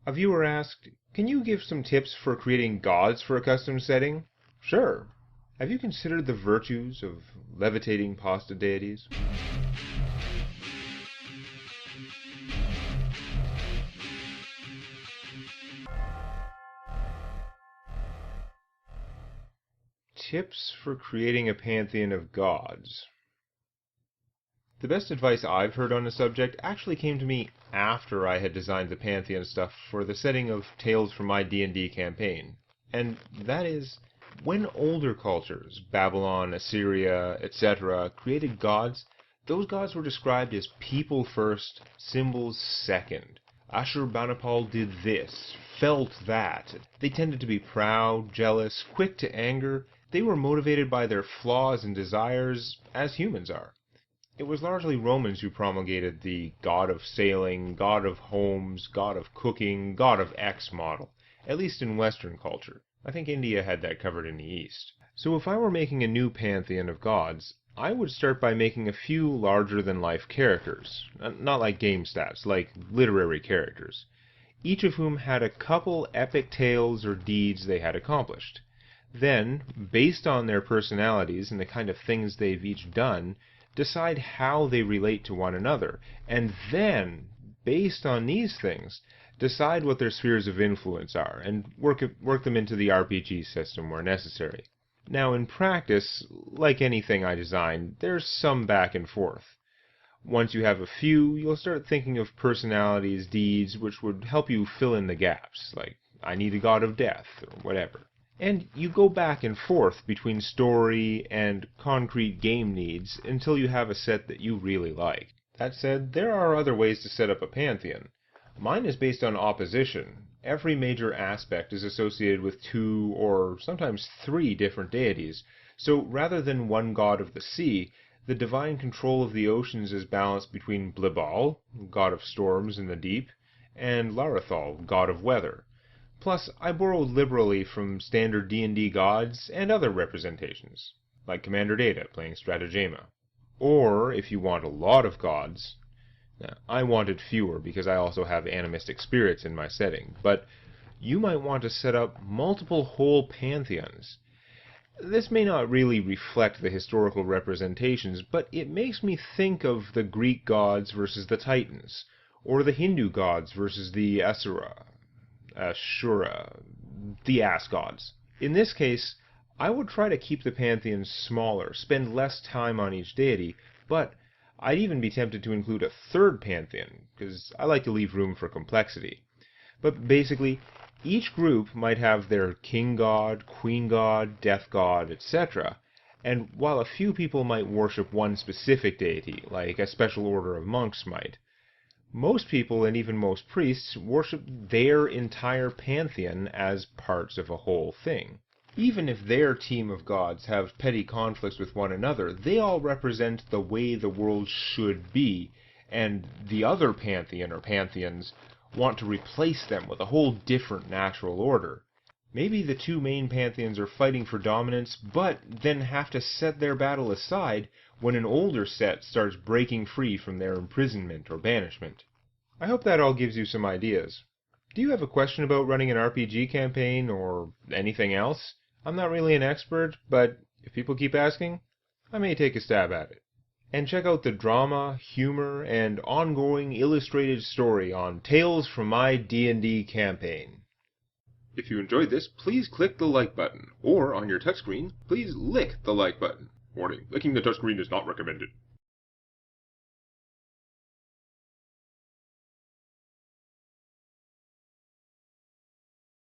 A viewer asked, "Can you give some tips for creating gods for a custom setting?" Sure. Have you considered the virtues of levitating pasta deities? Tips for creating a pantheon of gods. The best advice I've heard on the subject actually came to me after I had designed the pantheon stuff for the setting of Tales from my D&D campaign. And that is, when older cultures, Babylon, Assyria, etc., created gods, those gods were described as people first, symbols second. Ashurbanipal did this, felt that. They tended to be proud, jealous, quick to anger. They were motivated by their flaws and desires, as humans are. It was largely Romans who promulgated the god of sailing, god of homes, god of cooking, god of X model, at least in Western culture. I think India had that covered in the East. So if I were making a new pantheon of gods, I would start by making a few larger-than-life characters. Not like game stats, like literary characters. Each of whom had a couple epic tales or deeds they had accomplished. Then, based on their personalities and the kind of things they've each done, decide how they relate to one another, and then, based on these things, decide what their spheres of influence are, and work them into the RPG system where necessary. Now, in practice, like anything I design, there's some back and forth. Once you have a few, you'll start thinking of personalities, deeds, which would help you fill in the gaps, like, I need a god of death, or whatever. And you go back and forth between story and concrete game needs until you have a set that you really like. That said, there are other ways to set up a pantheon. Mine is based on opposition. Every major aspect is associated with 2 or sometimes 3 different deities, so rather than one god of the sea, the divine control of the oceans is balanced between Blibal, god of storms in the deep, and Larathal, god of weather. Plus, I borrowed liberally from standard D&D gods and other representations, like Commander Data playing Stratagema. Or, if you want a lot of gods, I wanted fewer because I also have animistic spirits in my setting, but you might want to set up multiple whole pantheons. This may not really reflect the historical representations, but it makes me think of the Greek gods versus the Titans, or the Hindu gods versus the Ashura, the ass gods. In this case, I would try to keep the pantheon smaller, spend less time on each deity, but I'd even be tempted to include a third pantheon, because I like to leave room for complexity. But basically, each group might have their king god, queen god, death god, etc., and while a few people might worship one specific deity, like a special order of monks might, most people, and even most priests, worship their entire pantheon as parts of a whole thing. Even if their team of gods have petty conflicts with one another, they all represent the way the world should be, and the other pantheon or pantheons want to replace them with a whole different natural order. Maybe the 2 main pantheons are fighting for dominance, but then have to set their battle aside when an older set starts breaking free from their imprisonment or banishment. I hope that all gives you some ideas. Do you have a question about running an RPG campaign or anything else? I'm not really an expert, but if people keep asking, I may take a stab at it. And check out the drama, humor, and ongoing illustrated story on Tales from my D&D campaign. If you enjoyed this, please click the like button, or on your touchscreen, please lick the like button. Warning, licking the touchscreen is not recommended.